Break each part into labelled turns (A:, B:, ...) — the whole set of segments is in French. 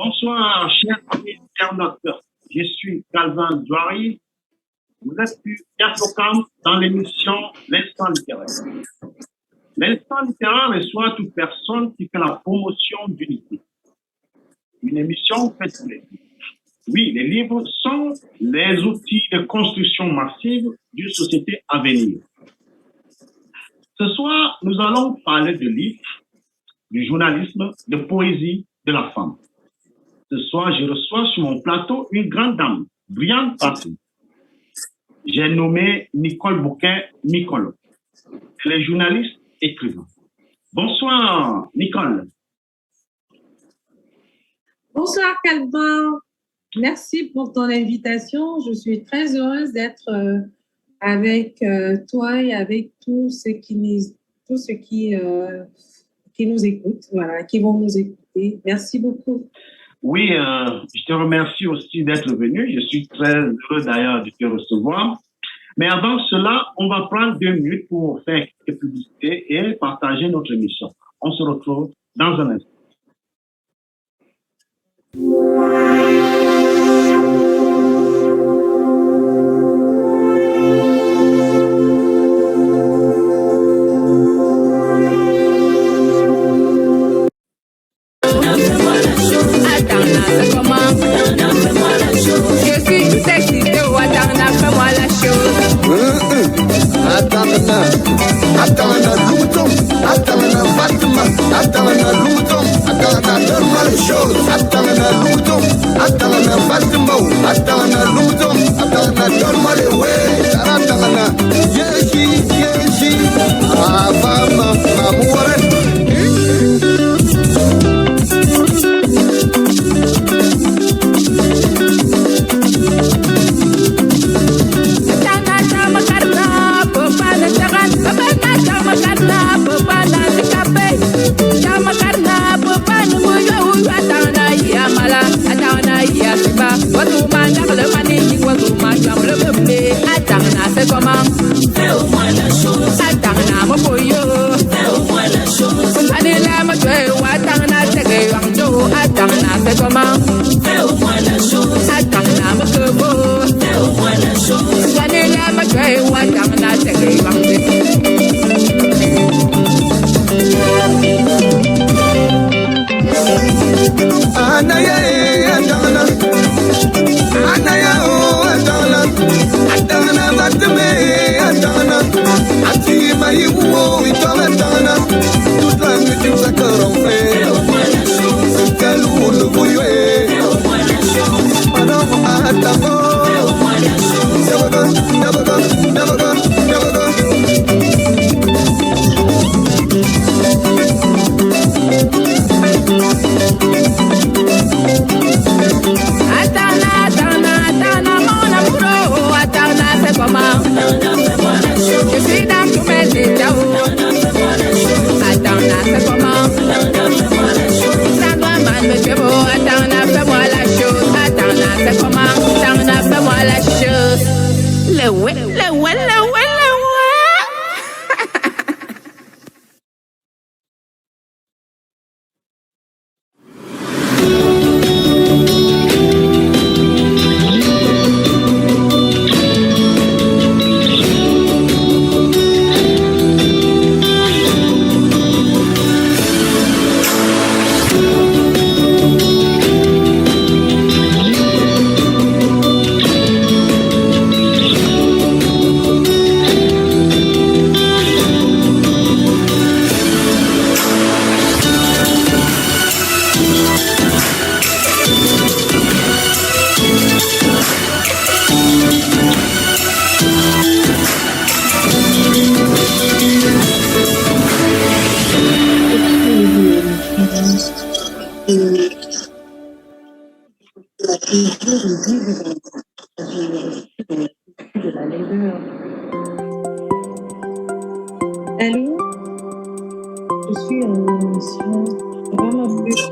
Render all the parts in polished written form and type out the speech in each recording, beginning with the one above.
A: Bonsoir, chers amis internautes. Je suis Calvin Douari. Vous êtes sur Yasokam dans l'émission L'Instant littéraire. L'Instant littéraire reçoit toute personne qui fait la promotion d'unité. Une émission faite sur les livres. Oui, les livres sont les outils de construction massive d'une société à venir. Ce soir, nous allons parler de livres, du journalisme, de poésie, de la femme. Ce soir, je reçois sur mon plateau une grande dame, brillante partie. J'ai nommé Nicole Bouquet-Nicolo. Elle est journaliste, écrivain. Bonsoir, Nicole.
B: Bonsoir, Calvin. Merci pour ton invitation. Je suis très heureuse d'être avec toi et avec tous ceux qui nous écoutent, voilà, qui vont nous écouter. Merci beaucoup.
A: Oui, je te remercie aussi d'être venu. Je suis très heureux d'ailleurs de te recevoir. Mais avant cela, on va prendre 2 minutes pour faire quelques publicités et partager notre émission. On se retrouve dans un instant.
B: la culture de vivre de la laideur. Allô, je suis en émission. Vraiment plus.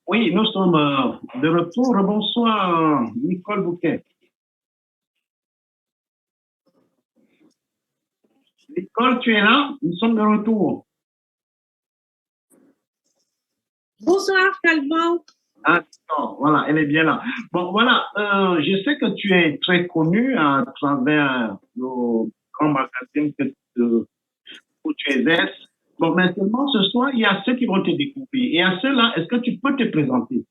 A: Oui, nous sommes de retour. Bonsoir, Nicole Bouquet. Nicole, tu es là? Nous sommes de retour.
B: Bonsoir, Calvin.
A: Ah, non, voilà, elle est bien là. Bon, voilà, je sais que tu es très connue à travers le grand magazine où tu exerces. Bon, maintenant, ce soir, il y a ceux qui vont te découvrir. Et à ceux-là, est-ce que tu peux te présenter?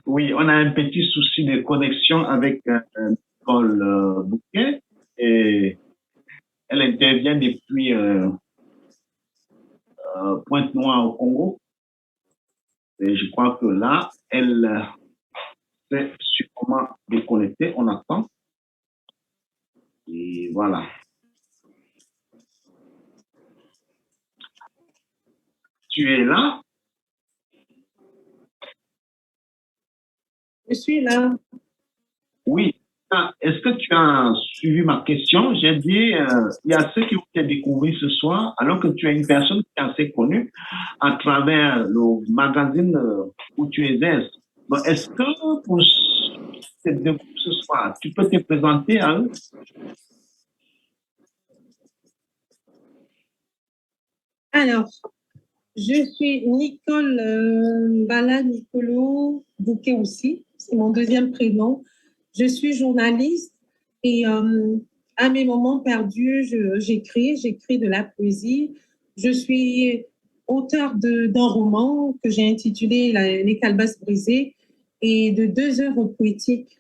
A: Oui, on a un petit souci de connexion avec Nicole Bouquet. Et elle intervient depuis Pointe-Noire au Congo. Et je crois que là, elle s'est sûrement déconnectée. On attend. Et voilà. Tu es là?
B: Je suis là.
A: Oui. Ah, est-ce que tu as suivi ma question? J'ai dit, il y a ceux qui vont te découvrir ce soir, alors que tu es une personne qui est assez connue à travers le magazine où tu exerces. Bon, est-ce que pour te découvrir ce soir, tu peux te présenter à eux?
B: Alors, je suis Nicole Bala Nicolo Bouquet aussi. C'est mon deuxième prénom. Je suis journaliste et à mes moments perdus, j'écris de la poésie. Je suis auteur d'un roman que j'ai intitulé Les Calebasses brisées et de 2 œuvres poétiques.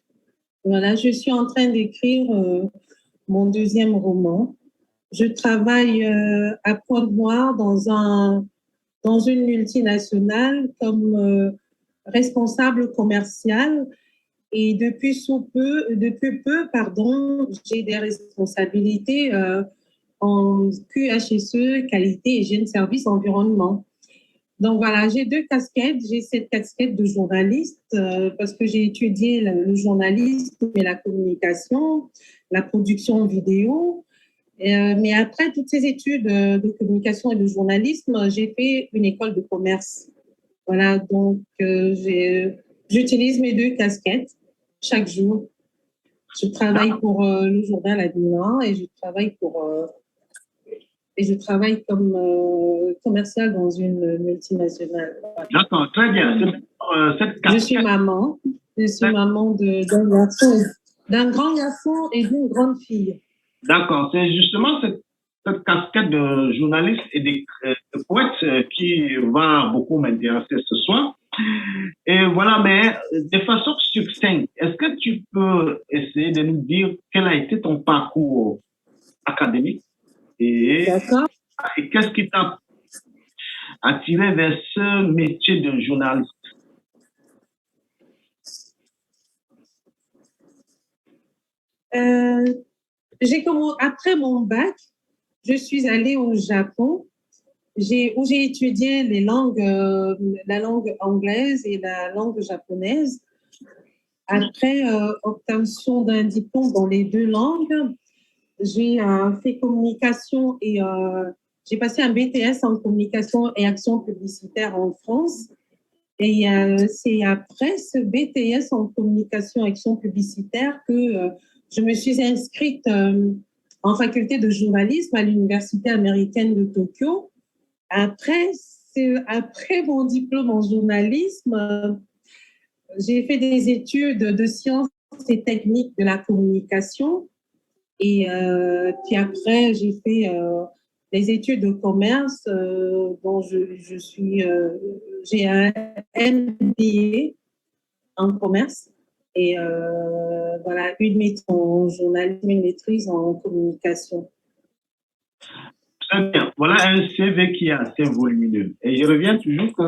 B: Voilà, je suis en train d'écrire mon deuxième roman. Je travaille à Pointe-Noire dans une multinationale comme responsable commercial et depuis peu, pardon, j'ai des responsabilités en QHSE, qualité, hygiène, service, environnement. Donc voilà, j'ai 2 casquettes. J'ai cette casquette de journaliste parce que j'ai étudié le journalisme et la communication, la production vidéo. Mais après toutes ces études de communication et de journalisme, j'ai fait une école de commerce. Voilà, donc j'utilise mes 2 casquettes chaque jour. Je travaille pour le journal à Milan et je travaille comme commercial dans une multinationale. Voilà.
A: D'accord, très bien. Cette
B: Je suis maman. Je suis maman d'un grand garçon et d'une grande fille.
A: D'accord, c'est justement cette casquette de journaliste et de poète qui va beaucoup m'intéresser ce soir. Et voilà, mais de façon succincte, est-ce que tu peux essayer de nous dire quel a été ton parcours académique et qu'est-ce qui t'a attiré vers ce métier de journaliste?
B: Après mon bac, je suis allée au Japon où j'ai étudié les langues, la langue anglaise et la langue japonaise. Après obtention d'un diplôme dans les deux langues, j'ai fait communication et j'ai passé un BTS en communication et action publicitaire en France. Et c'est après ce BTS en communication et action publicitaire que je me suis inscrite en faculté de journalisme à l'Université américaine de Tokyo. Après mon diplôme en journalisme, j'ai fait des études de sciences et techniques de la communication. Et puis après, j'ai fait des études de commerce dont j'ai un MBA en commerce et voilà, une maîtrise en journalisme, une maîtrise en communication.
A: Très bien. Voilà un CV qui est assez volumineux. Et je reviens toujours que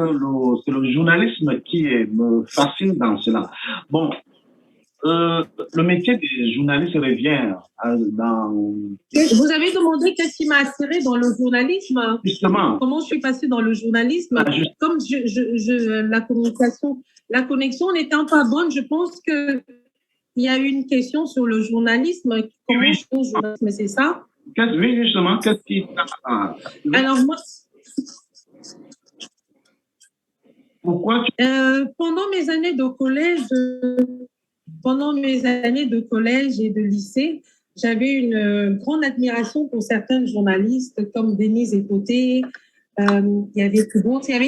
A: c'est le journalisme qui me fascine dans cela. Bon, le métier de journaliste revient dans...
B: Vous avez demandé qu'est-ce qui m'a attiré dans le journalisme.
A: Justement.
B: Comment je suis passée dans le journalisme. Comme la connexion n'étant pas bonne, je pense qu'il y a eu une question sur le journalisme. Comment je fais au journalisme, c'est ça?
A: Oui, justement, qu'est-ce qui...
B: Alors moi...
A: Pourquoi
B: pendant mes années de collège et de lycée, j'avais une grande admiration pour certains journalistes comme Denise Epoté. Il y avait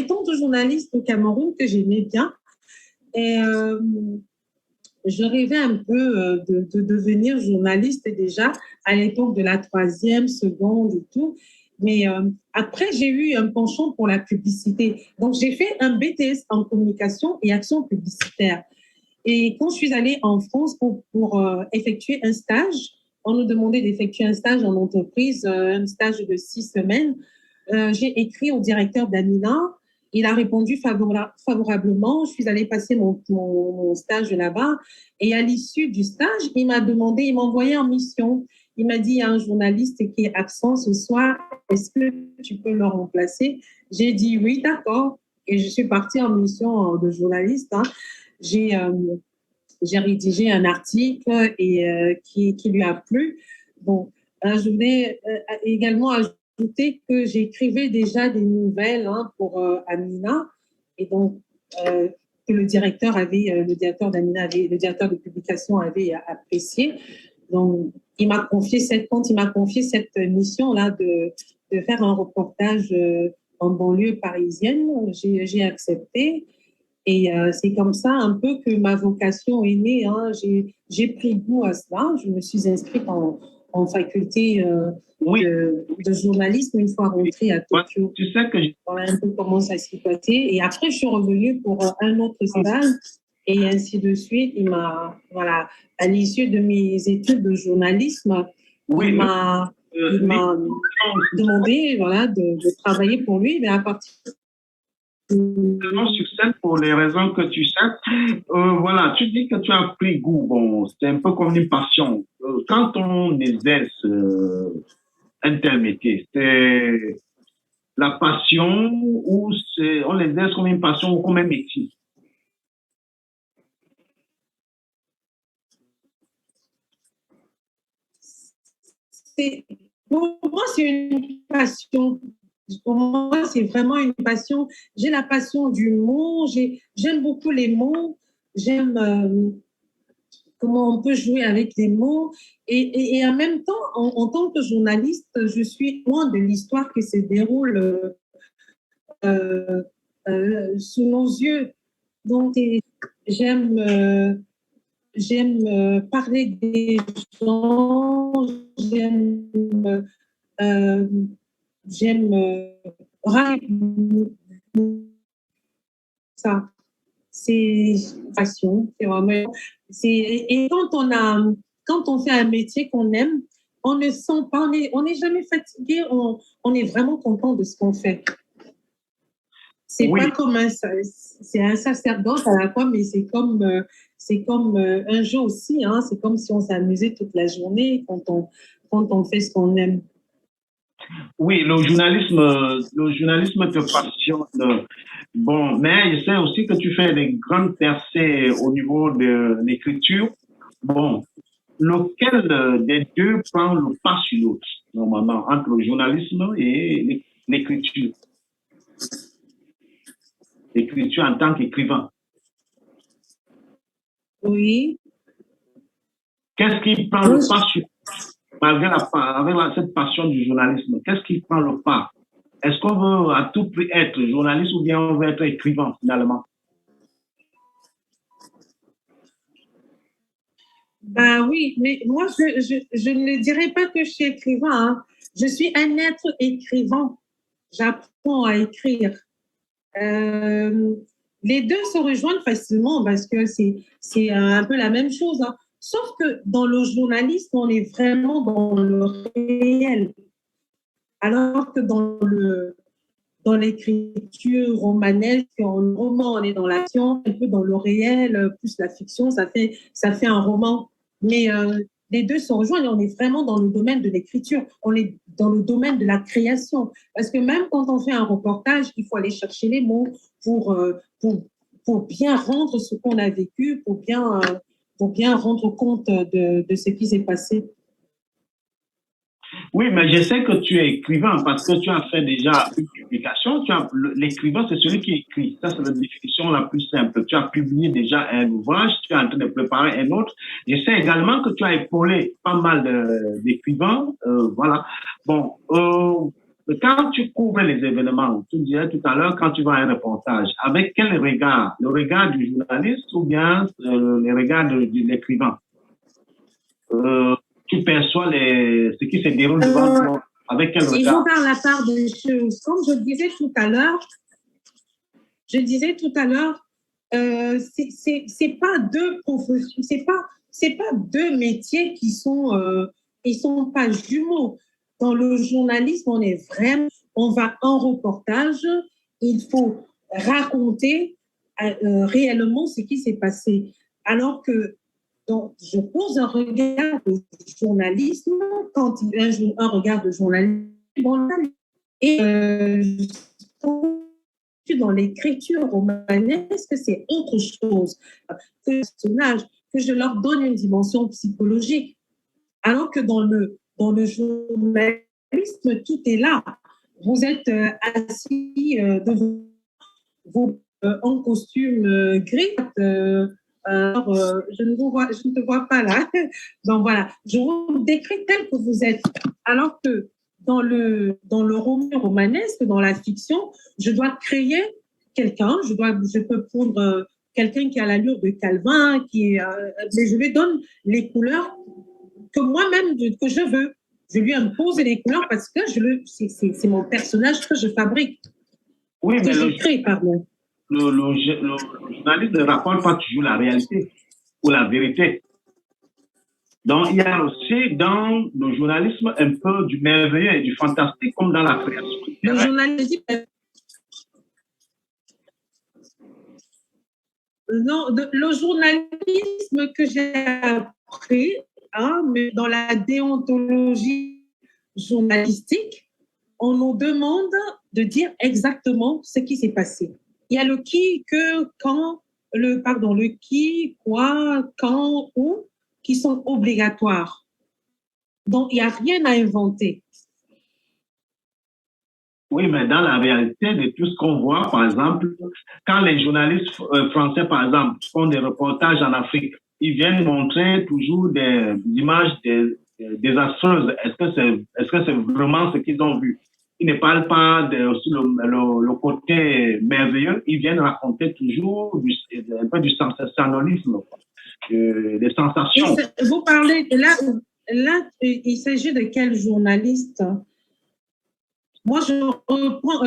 B: tant de journalistes au Cameroun que j'aimais bien. Et je rêvais un peu de devenir journaliste déjà à l'époque de la troisième, seconde et tout. Mais après, j'ai eu un penchant pour la publicité. Donc, j'ai fait un BTS en communication et action publicitaire. Et quand je suis allée en France pour effectuer un stage, on nous demandait d'effectuer un stage en entreprise, un stage de 6 semaines. J'ai écrit au directeur d'Amina. Il a répondu favorablement. Je suis allée passer mon stage là-bas. Et à l'issue du stage, il m'a envoyé en mission. Il m'a dit, il y a un journaliste qui est absent ce soir. Est-ce que tu peux le remplacer? J'ai dit oui, d'accord. Et je suis partie en mission de journaliste. Hein. J'ai rédigé un article et qui lui a plu. Bon, je voulais également ajouter que j'écrivais déjà des nouvelles pour Amina et donc que le directeur de publication avait apprécié. Donc, quand il m'a confié cette mission-là de faire un reportage en banlieue parisienne, j'ai accepté. Et c'est comme ça un peu que ma vocation est née. Hein. J'ai pris goût à cela. Je me suis inscrite en faculté de journalisme une fois rentrée à Tokyo.
A: Tu sais que
B: voilà un peu comment ça s'est passé. Et après, je suis revenue pour un autre stage et ainsi de suite. Voilà, à l'issue de mes études de journalisme, il m'a demandé voilà, de travailler pour lui, mais à partir
A: succès pour les raisons que tu sais. Voilà, tu dis que tu as pris goût. Bon, c'est un peu comme une passion. Quand on exerce un tel métier, c'est la passion ou on l'exerce comme une passion ou comme un métier?
B: Pour moi, c'est une passion. Pour moi, c'est vraiment une passion. J'ai la passion du mot. J'aime beaucoup les mots. J'aime comment on peut jouer avec les mots. Et en même temps, en tant que journaliste, je suis loin de l'histoire qui se déroule sous nos yeux. Donc, j'aime parler des gens, j'aime ça. C'est passion, c'est vraiment. Et quand on fait un métier qu'on aime, on ne sent pas, on n'est jamais fatigué, on est vraiment content de ce qu'on fait. C'est pas comme c'est un sacerdoce à la fois, mais c'est comme un jeu aussi. Hein. C'est comme si on s'amusait toute la journée quand on fait ce qu'on aime.
A: Oui, le journalisme te passionne. Bon, mais je sais aussi que tu fais des grandes percées au niveau de l'écriture. Bon, lequel des deux prend le pas sur l'autre, normalement, entre le journalisme et l'écriture? L'écriture en tant qu'écrivain.
B: Oui.
A: Qu'est-ce qui prend le pas sur, malgré cette passion du journalisme? Qu'est-ce qui prend le pas? Est-ce qu'on veut à tout prix être journaliste ou bien on veut être écrivain finalement?
B: Ben oui, mais moi, je ne dirais pas que je suis écrivain, hein. Je suis un être écrivant. J'apprends à écrire. Euh, les deux se rejoignent facilement parce que c'est un peu la même chose, hein. Sauf que dans le journalisme, on est vraiment dans le réel. Alors que dans l'écriture romanesque, en roman, on est dans l'action, un peu dans le réel, plus la fiction, ça fait un roman. Mais les deux se rejoignent, on est vraiment dans le domaine de l'écriture, on est dans le domaine de la création. Parce que même quand on fait un reportage, il faut aller chercher les mots pour, euh, pour, pour bien rendre ce qu'on a vécu, pour bien rendre compte de ce qui s'est passé.
A: Oui, mais je sais que tu es écrivain parce que tu as fait déjà une publication. L'écrivain, c'est celui qui écrit. Ça, c'est la définition la plus simple. Tu as publié déjà un ouvrage, tu es en train de préparer un autre. Je sais également que tu as épaulé pas mal d'écrivains. Voilà. Bon, quand tu couvres les événements, tu disais tout à l'heure, quand tu vas à un reportage, avec quel regard? Le regard du journaliste ou bien le regard de l'écrivain? Tu perçois ce qui se déroule devant toi avec quel
B: Il faut
A: regard?
B: faire la part des choses. Comme je disais tout à l'heure, c'est pas deux professions, c'est pas deux métiers ils sont pas jumeaux. Dans le journalisme, on va en reportage, il faut raconter réellement ce qui s'est passé. Alors que donc, je pose un regard de journalisme quand il y a un regard de journalisme et dans l'écriture romanesque, c'est autre chose que les personnages, que je leur donne une dimension psychologique. Alors que dans le journalisme, tout est là. Vous êtes assis devant vous en costume gris. Je ne te vois pas là. Donc voilà, je vous décris tel que vous êtes. Alors que dans le roman romanesque, dans la fiction, je dois créer quelqu'un, je peux prendre quelqu'un qui a l'allure de Calvin, mais je lui donne les couleurs que moi-même que je veux. Je lui impose les couleurs parce que c'est mon personnage que je fabrique,
A: Oui,
B: que
A: mais
B: je crée, pardon.
A: le journaliste ne raconte pas toujours la réalité ou la vérité. Donc, il y a aussi dans le journalisme un peu du merveilleux et du fantastique, comme dans la création
B: Le
A: littéraire.
B: journalisme, non, le journalisme que j'ai appris, hein, mais dans la déontologie journalistique, on nous demande de dire exactement ce qui s'est passé. Il y a le qui, que, quand, le qui, quoi, quand, où, qui sont obligatoires. Donc, il n'y a rien à inventer.
A: Oui, mais dans la réalité de tout ce qu'on voit, par exemple, quand les journalistes français, par exemple, font des reportages en Afrique, ils viennent montrer toujours des images désastreuses. Est-ce que c'est vraiment ce qu'ils ont vu? Ils ne parlent pas sur le côté merveilleux, ils viennent raconter toujours un peu du sensationnalisme, des sensations.
B: Vous parlez de là, il s'agit de quel journaliste? Moi, je reprends,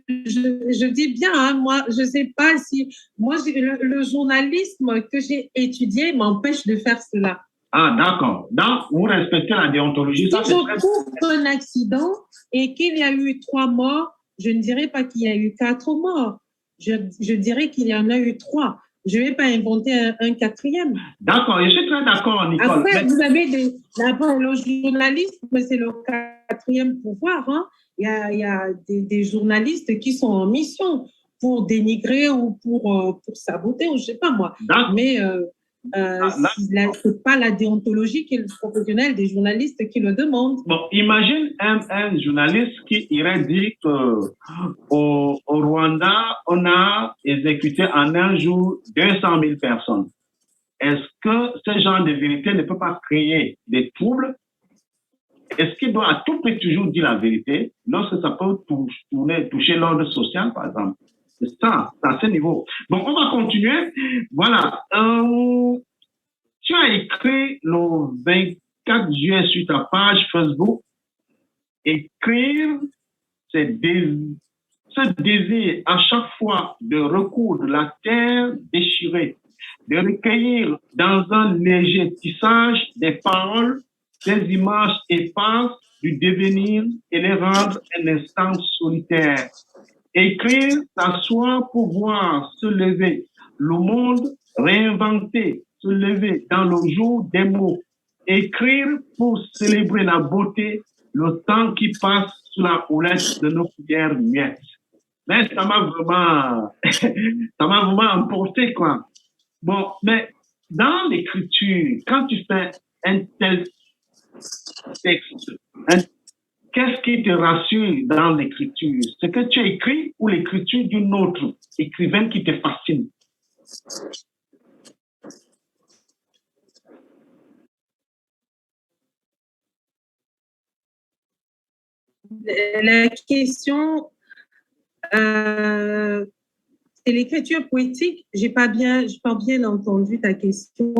B: je dis bien, hein, moi, je ne sais pas si, moi, le journalisme que j'ai étudié m'empêche de faire cela.
A: Ah, d'accord. Donc, vous respectez la déontologie.
B: Si je trouve un accident et qu'il y a eu 3 morts, je ne dirais pas qu'il y a eu 4 morts. Je dirais qu'il y en a eu 3. Je ne vais pas inventer un 4e.
A: D'accord, je suis très d'accord, Nicole.
B: Après, vous avez le journalisme, c'est le cas quatrième pouvoir. Hein. Il y a des journalistes qui sont en mission pour dénigrer ou pour saboter, ou je ne sais pas moi. Mais ce n'est pas la déontologie qui est professionnelle des journalistes qui le demandent.
A: Bon, imagine un journaliste qui irait dire qu'au Rwanda, on a exécuté en un jour 200 000 personnes. Est-ce que ce genre de vérité ne peut pas créer des troubles? Est-ce qu'il doit à tout prix toujours dire la vérité lorsque ça peut toucher l'ordre social, par exemple? C'est ça, c'est à ce niveau. Bon, on va continuer. Voilà. Tu as écrit le 24 juillet sur ta page Facebook, écrire ce désir à chaque fois de recoudre la terre déchirée, de recueillir dans un léger tissage des paroles, des images éparses du devenir et les rendre un instant solitaire. Écrire, s'asseoir pour voir se lever le monde, réinventer, se lever dans le jour des mots. Écrire pour célébrer la beauté, le temps qui passe sous la houlette de nos cuillères muettes. Mais ça m'a vraiment emporté, quoi. Bon, mais dans l'écriture, quand tu fais un tel texte, qu'est-ce qui te rassure dans l'écriture? Ce que tu écris ou l'écriture d'une autre écrivaine qui te fascine?
B: La question, c'est l'écriture poétique. J'ai pas bien entendu ta question.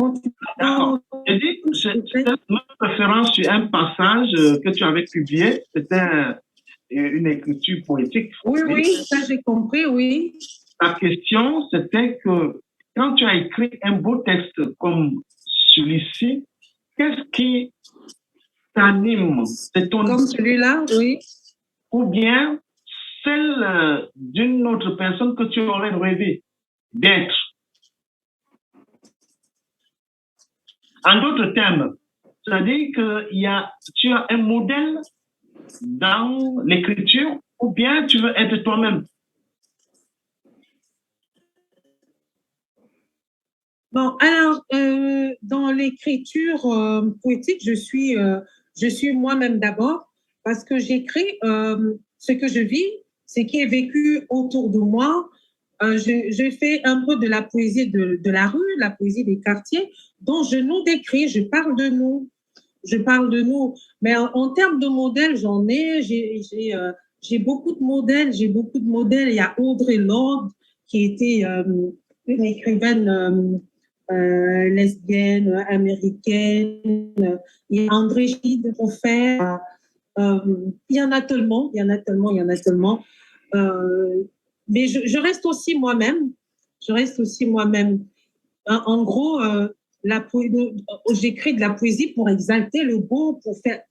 A: D'accord. J'ai dit que c'était une référence sur un passage que tu avais publié. C'était une écriture poétique.
B: Oui, ça j'ai compris, oui.
A: La question, c'était que quand tu as écrit un beau texte comme celui-ci, qu'est-ce qui t'anime? C'est ton...
B: Comme celui-là, oui.
A: Ou bien celle d'une autre personne que tu aurais rêvé d'être. En d'autres termes, c'est-à-dire que tu as un modèle dans l'écriture ou bien tu veux être toi-même?
B: Bon, alors, dans l'écriture poétique, je suis moi-même d'abord parce que j'écris ce que je vis, ce qui est vécu autour de moi. Je fais un peu de la poésie de la rue, la poésie des quartiers, dont je nous décris, je parle de nous. Je parle de nous. Mais en termes de modèles, j'en ai, j'ai beaucoup de modèles, Il y a Audre Lorde, qui était une écrivaine lesbienne, américaine. Il y a André Gide, Prophète. Il y en a tellement. Mais je reste aussi moi-même. En gros, j'écris de la poésie pour exalter le beau,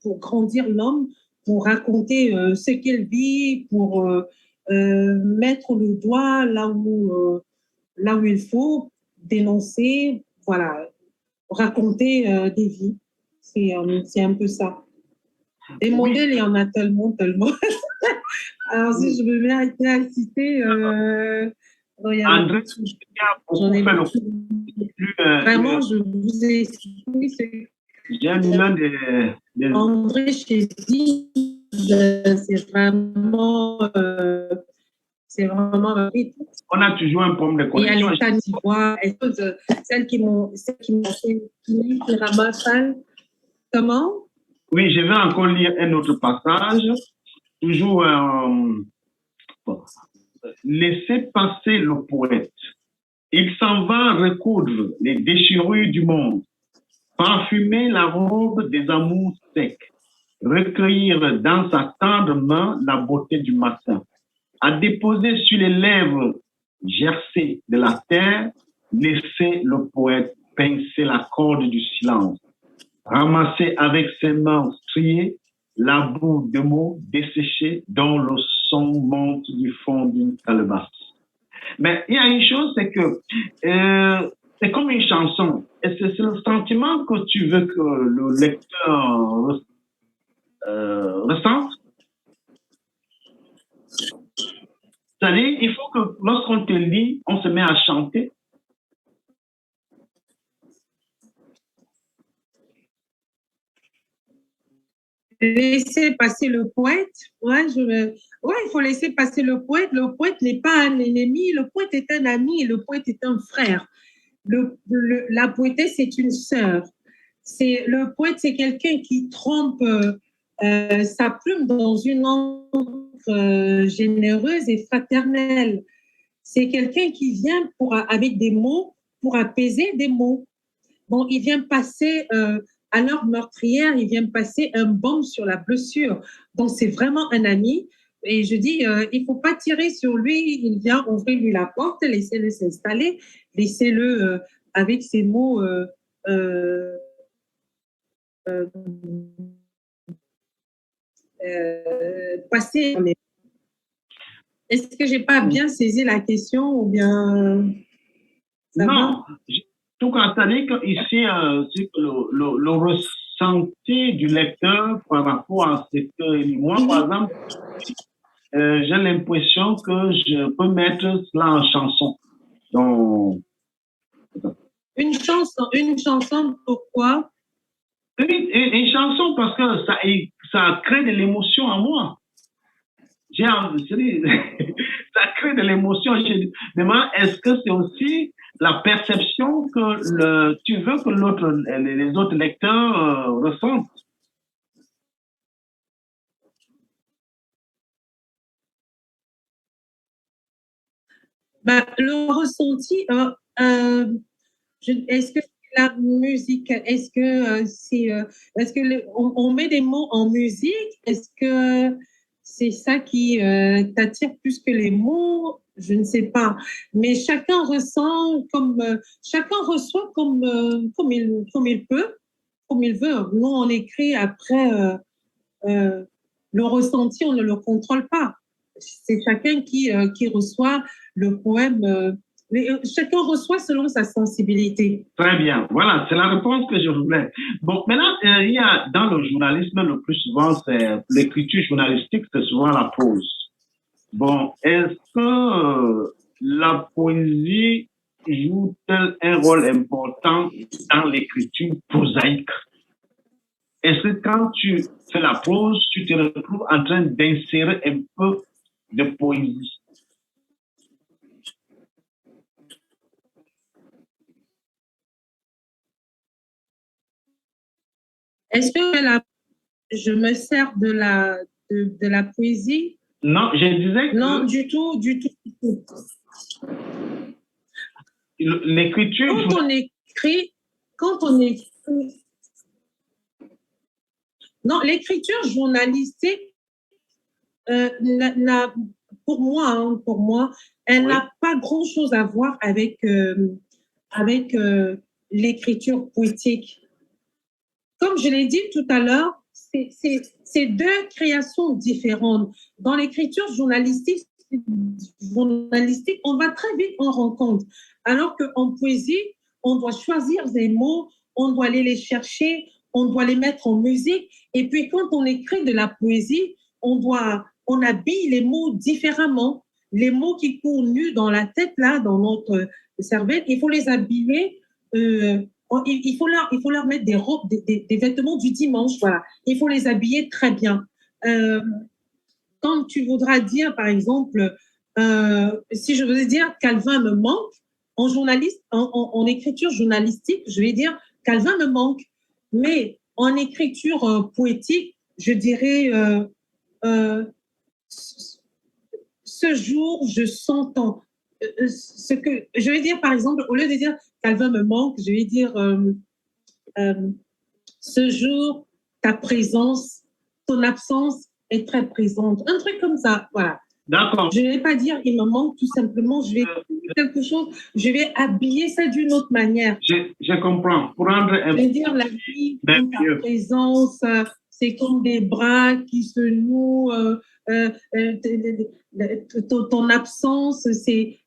B: pour grandir l'homme, pour raconter ce qu'il vit, pour mettre le doigt là où il faut, dénoncer, voilà, raconter des vies. C'est un peu ça. Des modèles, il y en a tellement. Alors, si je me mets à citer,
A: André,
B: j'en ai beaucoup. Vraiment, je vous ai cité. André Chézy, c'est vraiment.
A: On a toujours un problème de connexion.
B: Il y a les Tanivois, celles qui m'ont fait Ramassal. Comment?
A: Oui, je vais encore lire un autre passage. Toujours, laissez passer le poète. Il s'en va recoudre les déchirures du monde, parfumer la robe des amours secs, recueillir dans sa tendre main la beauté du matin, à déposer sur les lèvres gercées de la terre, laisser le poète pincer la corde du silence, ramasser avec ses mains striées la boue de mots desséchés dont le son monte du fond d'une calebasse. Mais il y a une chose, c'est que c'est comme une chanson. Et c'est le sentiment que tu veux que le lecteur ressentent. C'est-à-dire, il faut que lorsqu'on te lit, on se met à chanter.
B: Laisser passer le poète. Ouais, il faut laisser passer le poète. Le poète n'est pas un ennemi, le poète est un ami, le poète est un frère. La poétesse est une sœur. Le poète, c'est quelqu'un qui trempe sa plume dans une encre généreuse et fraternelle. C'est quelqu'un qui vient avec des mots pour apaiser des mots. Bon, il vient passer à l'heure meurtrière, il vient passer un baume sur la blessure. Donc, c'est vraiment un ami. Et je dis, il ne faut pas tirer sur lui. Il vient, ouvrez-lui la porte, laissez-le s'installer, laissez-le avec ses mots passer. Est-ce que je n'ai pas bien saisi la question ou bien ça
A: Non,
B: va?
A: tout cas, c'est-à-dire qu'ici, c'est que le ressenti du lecteur par rapport à ce que moi, par exemple, j'ai l'impression que je peux mettre cela en chanson. Donc,
B: une chanson, pourquoi?
A: Une chanson parce que ça crée de l'émotion en moi. Ça crée de l'émotion. Je me demande, est-ce que c'est aussi la perception que tu veux que les autres lecteurs ressentent?
B: Le ressenti, est-ce que la musique, est-ce que on met des mots en musique? Est-ce que c'est ça qui t'attire plus que les mots? Je ne sais pas. Mais chacun ressent chacun reçoit comme il peut, comme il veut. Nous, on écrit après le ressenti, on ne le contrôle pas. C'est chacun qui reçoit le poème. Chacun reçoit selon sa sensibilité.
A: Très bien. Voilà, c'est la réponse que je voulais. Bon, maintenant, il y a dans le journalisme, le plus souvent, c'est l'écriture journalistique, c'est souvent la prose. Bon, est-ce que la poésie joue-t-elle un rôle important dans l'écriture prosaïque? Est-ce que quand tu fais la prose, tu te retrouves en train d'insérer un peu de poésie?
B: Est-ce que je me sers de la poésie?
A: Non, je disais que...
B: Non, du tout, du tout.
A: L'écriture...
B: Quand on écrit... Non, l'écriture journalistique, pour moi, elle n'a pas grand-chose à voir avec l'écriture poétique. Comme je l'ai dit tout à l'heure, c'est deux créations différentes. Dans l'écriture journalistique, on va très vite en rencontre. Alors qu'en poésie, on doit choisir des mots, on doit aller les chercher, on doit les mettre en musique. Et puis, quand on écrit de la poésie, on habille les mots différemment. Les mots qui courent nus dans la tête, là, dans notre cervelle, il faut les habiller. Il faut leur mettre des robes, des vêtements du dimanche, voilà. Il faut les habiller très bien. Quand tu voudras dire, par exemple, si je veux dire Calvin me manque, en écriture journalistique, je vais dire Calvin me manque. Mais en écriture poétique, je dirais ce jour, je sens ce que je vais dire, par exemple, au lieu de dire Calvin me manque, je vais dire ce jour, ta présence, ton absence est très présente. Un truc comme ça, voilà.
A: D'accord.
B: Je ne vais pas dire il me manque, tout simplement, je vais dire quelque chose, je vais habiller ça d'une autre manière.
A: Je comprends. Pour rendre
B: je vais dire la vie, ta présence, c'est comme des bras qui se nouent. Ton absence,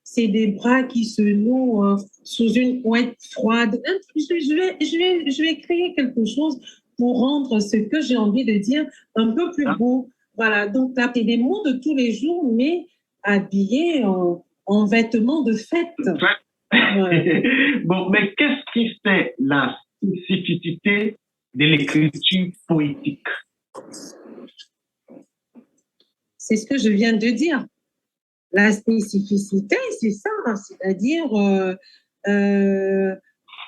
B: c'est des bras qui se nouent sous une couette froide. Je vais créer quelque chose pour rendre ce que j'ai envie de dire un peu plus beau. Voilà, donc là, c'est des mots de tous les jours, mais habillés en vêtements de fête.
A: Voilà. Bon, mais qu'est-ce qui fait la spécificité de l'écriture poétique?
B: C'est ce que je viens de dire. La spécificité, c'est ça, c'est-à-dire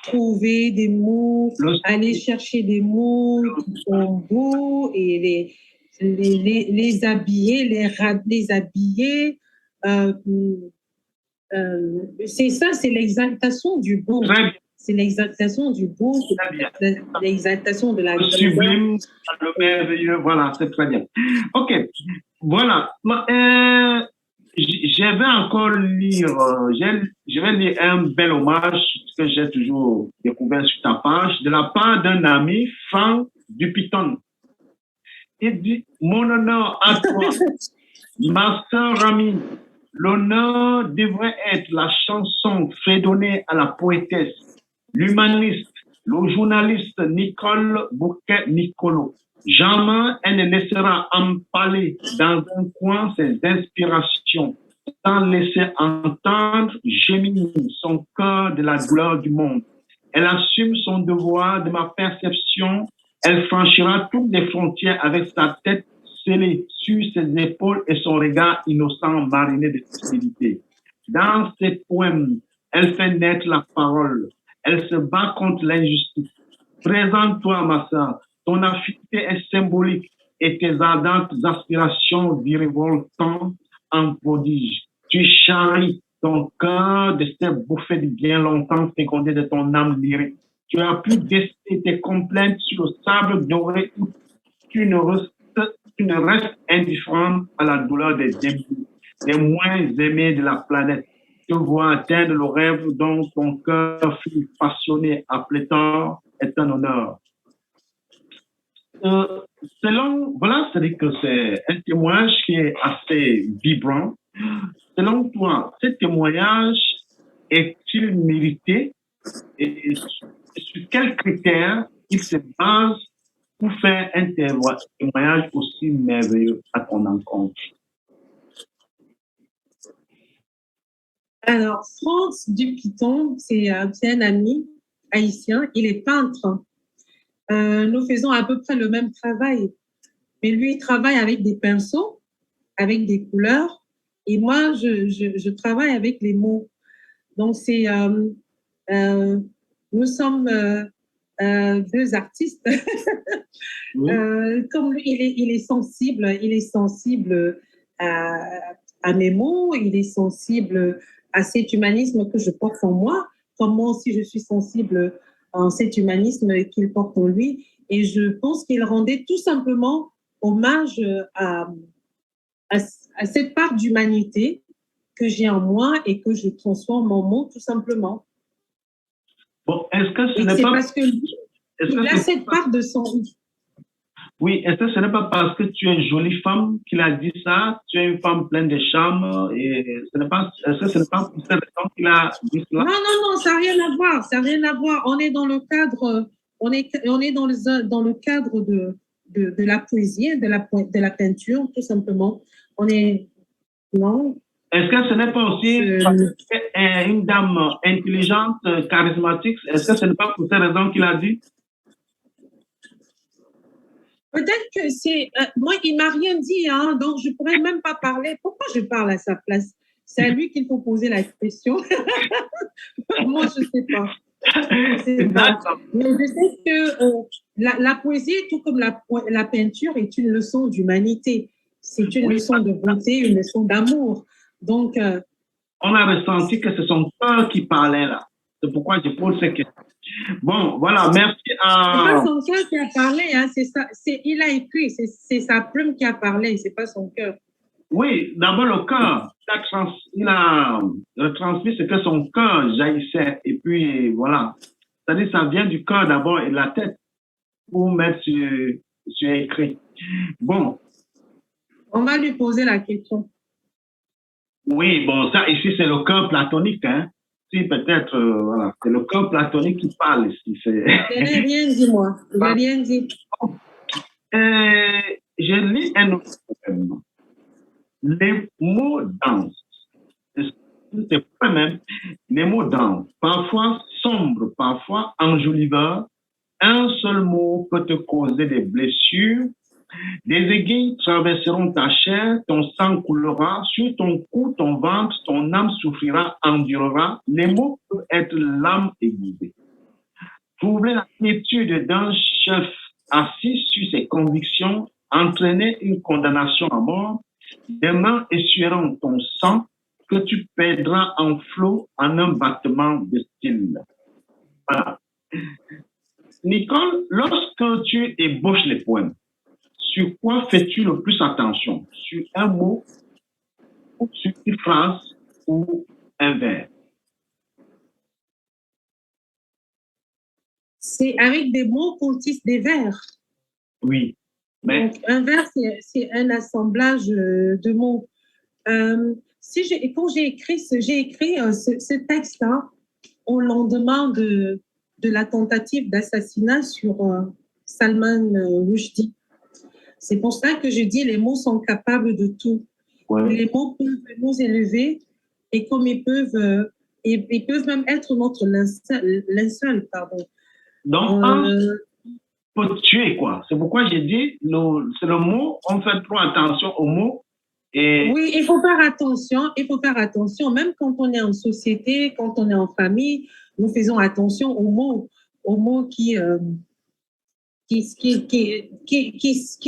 B: trouver des mots, aller chercher des mots qui sont beaux et les habiller, les habiller. C'est ça, c'est l'exaltation du beau. C'est l'exaltation du beau, l'exaltation de la
A: le sublime, le merveilleux, voilà, c'est très bien. Ok, voilà. Je vais encore lire, je vais lire un bel hommage que j'ai toujours découvert sur ta page, de la part d'un ami, Franck Dupiton. Il dit, mon honneur à toi, ma sœur amie, l'honneur devrait être la chanson fredonnée à la poétesse, l'humaniste, le journaliste Nicole Bouquet-Nicolo. Jamais elle ne laissera empaler dans un coin ses inspirations, sans laisser entendre gémir son cœur de la douleur du monde. Elle assume son devoir de ma perception. Elle franchira toutes les frontières avec sa tête scellée sur ses épaules et son regard innocent mariné de fidélité. Dans ses poèmes, elle fait naître la parole. Elle se bat contre l'injustice. Présente-toi, ma sœur. Ton affinité est symbolique et tes ardentes aspirations virevoltant en prodige. Tu charries ton cœur de ces bouffées de bien longtemps fécondées de ton âme lyrique. Tu as pu décider tes complaintes sur le sable doré où tu ne restes indifférent à la douleur des démunis, des moins aimés de la planète. Tu vois atteindre le rêve dont ton cœur fut passionné à pléthore est un honneur. Voilà, c'est-à-dire que c'est un témoignage qui est assez vibrant. Selon toi, ce témoignage est-il mérité et sur quels critères il se base pour faire un témoignage aussi merveilleux à ton encontre?
B: Alors, France Dupiton, c'est un ami haïtien, il est peintre. Nous faisons à peu près le même travail, mais lui, il travaille avec des pinceaux, avec des couleurs, et moi, je travaille avec les mots. Donc, nous sommes deux artistes.
A: Oui.
B: Comme lui, il est sensible à mes mots, il est sensible à cet humanisme que je porte en moi, comme moi aussi je suis sensible à cet humanisme qu'il porte en lui. Et je pense qu'il rendait tout simplement hommage à cette part d'humanité que j'ai en moi et que je transforme en mots tout simplement.
A: Bon, est-ce que ce n'est
B: c'est
A: pas...
B: parce que lui, il a cette part de son...
A: Oui, est-ce que ce n'est pas parce que tu es une jolie femme qu'il a dit ça? Tu es une femme pleine de charme et est-ce que ce n'est pas pour cette raison qu'il a dit cela?
B: Non, ça n'a rien à voir, ça n'a rien à voir. On est dans le cadre, on est dans le cadre de la poésie, de la peinture, tout simplement. On est, non.
A: Est-ce que ce n'est pas aussi une dame intelligente, charismatique? Est-ce que ce n'est pas pour cette raison qu'il a dit?
B: Peut-être que c'est... moi, il ne m'a rien dit, hein, donc je ne pourrais même pas parler. Pourquoi je parle à sa place? C'est à lui qu'il faut poser la question. Moi, je ne sais pas. Mais je sais que la poésie, tout comme la peinture, est une leçon d'humanité. C'est une leçon de beauté, une leçon d'amour. Donc...
A: on a ressenti que c'est son cœur qui parlait là. C'est pourquoi je pose ces questions. Bon, voilà, merci à...
B: C'est pas son cœur qui a parlé, hein, il a écrit, c'est sa plume qui a parlé, c'est pas son cœur.
A: Oui, d'abord le cœur. Il a retransmis ce que son cœur jaillissait. Et puis, voilà. C'est-à-dire ça vient du cœur d'abord et de la tête pour mettre sur écrit. Bon.
B: On va lui poser la question.
A: Oui, bon, ça ici, c'est le cœur platonique, hein. si peut-être, voilà, c'est le cœur platonique qui parle ici.
B: Je n'ai rien dit, moi. Je n'ai rien dit.
A: Je lis un autre poème. Les mots dansent. C'est pas même les mots dansent. Parfois sombres, parfois enjoliveurs. Un seul mot peut te causer des blessures. Des aiguilles traverseront ta chair, ton sang coulera, sur ton cou, ton ventre, ton âme souffrira, endurera. Les mots peuvent être l'âme aiguisée. Troubler la quiétude d'un chef assis sur ses convictions, entraîner une condamnation à mort, des mains essuieront ton sang que tu perdras en flot en un battement de style. Voilà. Nicole, lorsque tu ébauches les poèmes, sur quoi fais-tu le plus attention? Sur un mot, sur une phrase ou un vers?
B: C'est avec des mots qu'on tisse des vers.
A: Oui. Mais...
B: Donc, un vers, c'est un assemblage de mots. Quand j'ai écrit ce texte-là au lendemain de la tentative d'assassinat sur Salman Rushdie. C'est pour ça que je dis les mots sont capables de tout. Ouais. Les mots peuvent nous élever et comme ils peuvent même être notre linceul, pardon.
A: Donc, peut tuer, quoi. C'est pourquoi j'ai dit, c'est le mot, on fait trop attention aux mots. Et...
B: Oui, il faut faire attention, même quand on est en société, quand on est en famille, nous faisons attention aux mots qui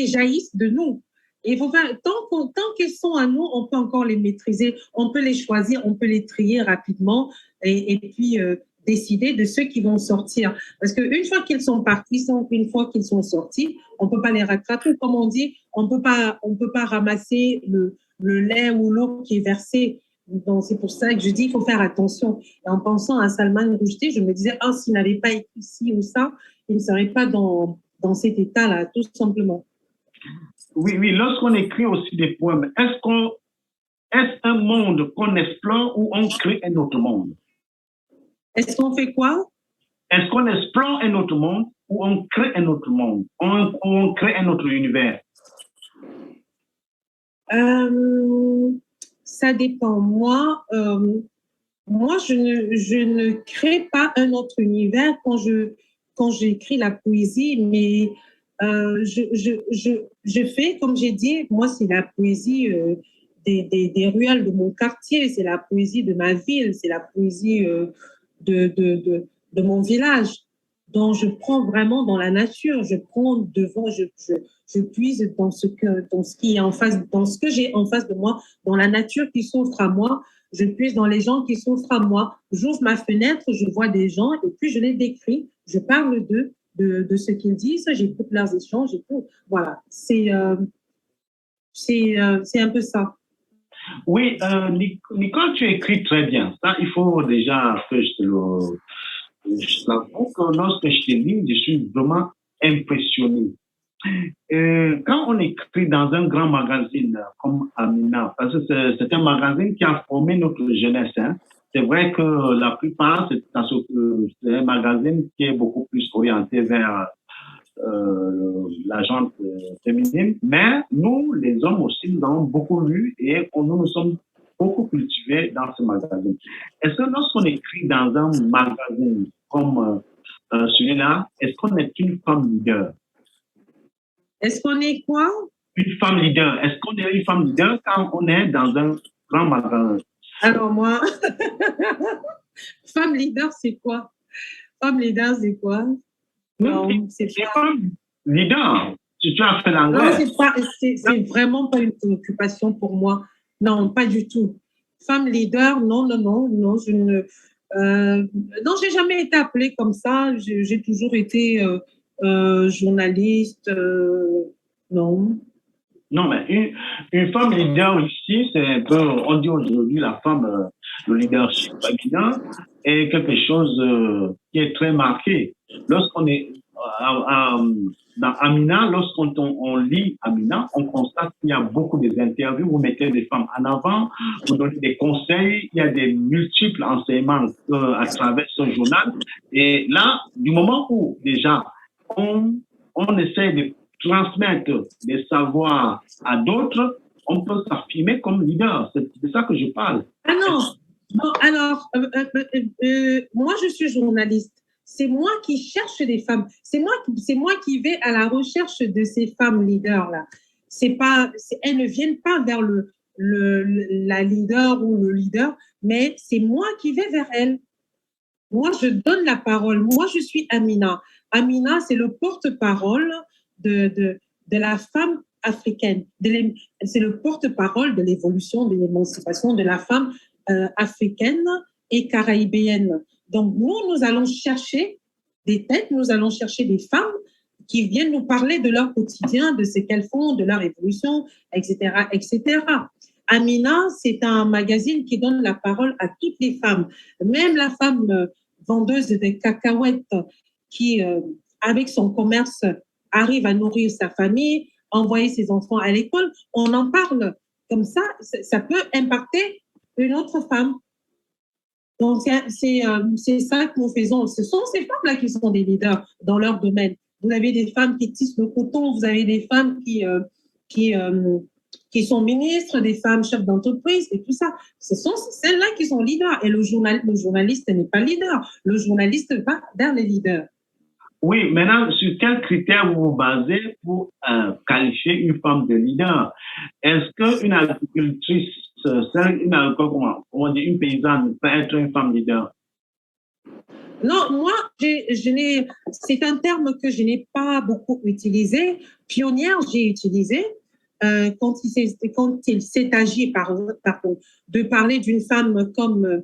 B: jaillissent de nous. Et il faut faire, tant qu'ils sont à nous, on peut encore les maîtriser, on peut les choisir, on peut les trier rapidement et puis décider de ceux qui vont sortir. Parce qu'une fois qu'ils sont partis, une fois qu'ils sont sortis, on ne peut pas les rattraper. Comme on dit, on peut pas ramasser le lait ou l'eau qui est versé. Donc, c'est pour ça que je dis qu'il faut faire attention. Et en pensant à Salman Rushdie, je me disais, s'il n'avait pas écrit ci ou ça, il ne serait pas dans cet état-là, tout simplement.
A: Oui, lorsqu'on écrit aussi des poèmes, est-ce un monde qu'on explore ou on crée un autre monde?
B: Est-ce qu'on fait quoi?
A: Est-ce qu'on explore un autre monde ou on crée un autre monde? On crée un autre univers?
B: Ça dépend. Moi, je ne crée pas un autre univers quand j'écris la poésie, mais je fais, comme j'ai dit, moi, c'est la poésie des ruelles de mon quartier, c'est la poésie de ma ville, c'est la poésie de mon village. Donc, je prends vraiment dans la nature, je prends devant, je puise dans ce qui est en face, dans ce que j'ai en face de moi, dans la nature qui s'offre à moi, je puise dans les gens qui s'offrent à moi. J'ouvre ma fenêtre, je vois des gens et puis je les décris, je parle d'eux, de ce qu'ils disent, j'écoute leurs échanges, j'écoute. Voilà, c'est un peu ça.
A: Oui, Nicole, tu écris très bien. Ça, il faut déjà que je te le... Lorsque je te lis, je suis vraiment impressionné. Quand on écrit dans un grand magazine comme Amina, parce que c'est un magazine qui a formé notre jeunesse, hein. C'est vrai que la plupart, c'est un magazine qui est beaucoup plus orienté vers la gente féminine, mais nous, les hommes aussi, nous avons beaucoup lu et nous sommes beaucoup cultivés dans ce magazine. Est-ce que lorsqu'on écrit dans un magazine comme celui-là, est-ce qu'on est une femme leader?
B: Est-ce qu'on est quoi?
A: Une femme leader. Est-ce qu'on est une femme leader quand on est dans un grand magasin?
B: Alors moi, femme leader, c'est quoi? Femme leader, c'est quoi?
A: Non, c'est pas femme leader. Si tu as fait l'anglais.
B: Non, c'est vraiment pas une préoccupation pour moi. Non, pas du tout. Femme leader, non, je ne... non, j'ai jamais été appelée comme ça. J'ai toujours été journaliste. Non.
A: Non, mais une femme leader ici, c'est un peu, on dit aujourd'hui la femme, le leadership féminin est quelque chose qui est très marqué. Lorsqu'on est dans Amina, lorsqu'on on lit Amina, on constate qu'il y a beaucoup d'interviews, vous mettez des femmes en avant, vous donnez des conseils, il y a des multiples enseignements à travers ce journal. Et là, du moment où déjà on essaie de transmettre des savoirs à d'autres, on peut s'affirmer comme leader. C'est de ça que je parle.
B: Ah non, non alors, moi je suis journaliste. C'est moi qui cherche des femmes. C'est moi qui vais à la recherche de ces femmes leaders-là. Elles ne viennent pas vers la leader ou le leader, mais c'est moi qui vais vers elles. Moi, je donne la parole. Moi, je suis Amina. Amina, c'est le porte-parole de la femme africaine. C'est le porte-parole de l'évolution, de l'émancipation de la femme africaine et caribéenne. Donc, nous allons chercher des têtes, nous allons chercher des femmes qui viennent nous parler de leur quotidien, de ce qu'elles font, de leur évolution, etc., etc. Amina, c'est un magazine qui donne la parole à toutes les femmes, même la femme vendeuse de cacahuètes qui, avec son commerce, arrive à nourrir sa famille, envoyer ses enfants à l'école. On en parle comme ça peut impacter une autre femme. Donc, c'est ça que nous faisons. Ce sont ces femmes-là qui sont des leaders dans leur domaine. Vous avez des femmes qui tissent le coton, vous avez des femmes qui sont ministres, des femmes chefs d'entreprise et tout ça. Ce sont celles-là qui sont leaders. Et le journaliste n'est pas leader. Le journaliste va vers les leaders.
A: Oui, maintenant, sur quels critères vous vous basez pour qualifier une femme de leader? Est-ce qu'une agricultrice, une paysanne peut être une femme leader?
B: Non, moi, c'est un terme que je n'ai pas beaucoup utilisé. Pionnière, j'ai utilisé. Quand il s'est agi de parler d'une femme comme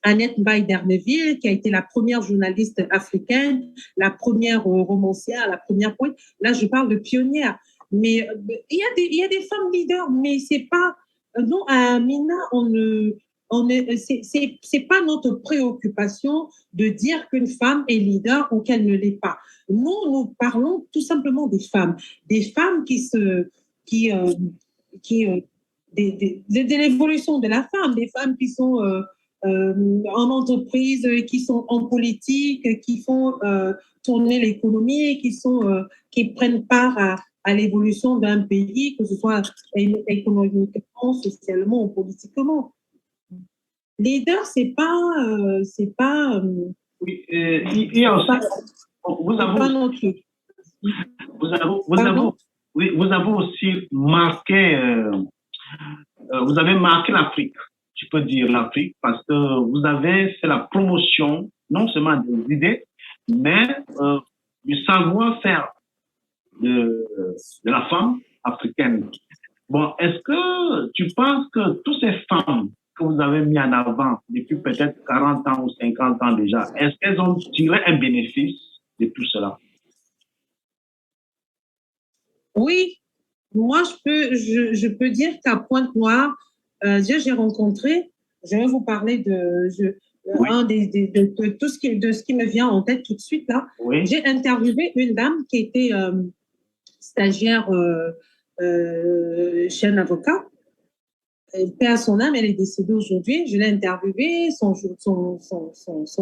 B: Annette Mbaye d'Erneville, qui a été la première journaliste africaine, la première romancière, la première poète. Là, je parle de pionnière. Mais il y a des femmes leaders, mais c'est pas... Non, à Mina, c'est pas notre préoccupation de dire qu'une femme est leader ou qu'elle ne l'est pas. Nous parlons tout simplement des femmes de l'évolution de la femme, des femmes qui sont en entreprise, qui sont en politique, qui font tourner l'économie, qui prennent part à l'évolution d'un pays, que ce soit économiquement, socialement ou politiquement. Leader, c'est pas.
A: Oui, et aussi, vous avez aussi marqué, vous avez marqué l'Afrique, je peux dire l'Afrique, parce que vous avez fait la promotion, non seulement des idées, mais du savoir-faire de la femme africaine. Bon, est-ce que tu penses que toutes ces femmes que vous avez mis en avant depuis peut-être 40 ans ou 50 ans déjà, est-ce qu'elles ont tiré un bénéfice de tout cela?
B: Oui, moi je peux dire qu'à Pointe-Noire, j'ai rencontré, je vais vous parler de tout ce qui me vient en tête tout de suite là.
A: Oui.
B: J'ai interviewé une dame qui était stagiaire chez un avocat. Paix à son âme, elle est décédée aujourd'hui. Je l'ai interviewée. Son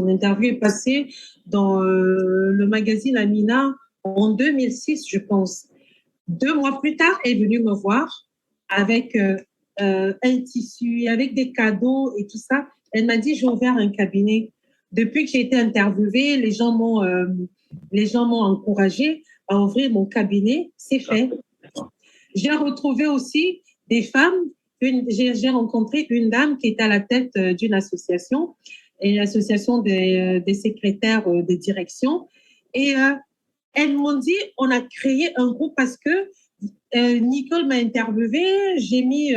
B: interview est passée dans le magazine Amina en 2006, je pense. 2 mois plus tard, elle est venue me voir avec un tissu, avec des cadeaux et tout ça. Elle m'a dit, j'ai ouvert un cabinet. Depuis que j'ai été interviewée, les gens m'ont encouragée à ouvrir mon cabinet. C'est fait. J'ai retrouvé aussi des femmes. J'ai rencontré une dame qui est à la tête d'une association, une association des secrétaires de direction. Et elles m'ont dit, on a créé un groupe parce que Nicole m'a interviewée, j'ai mis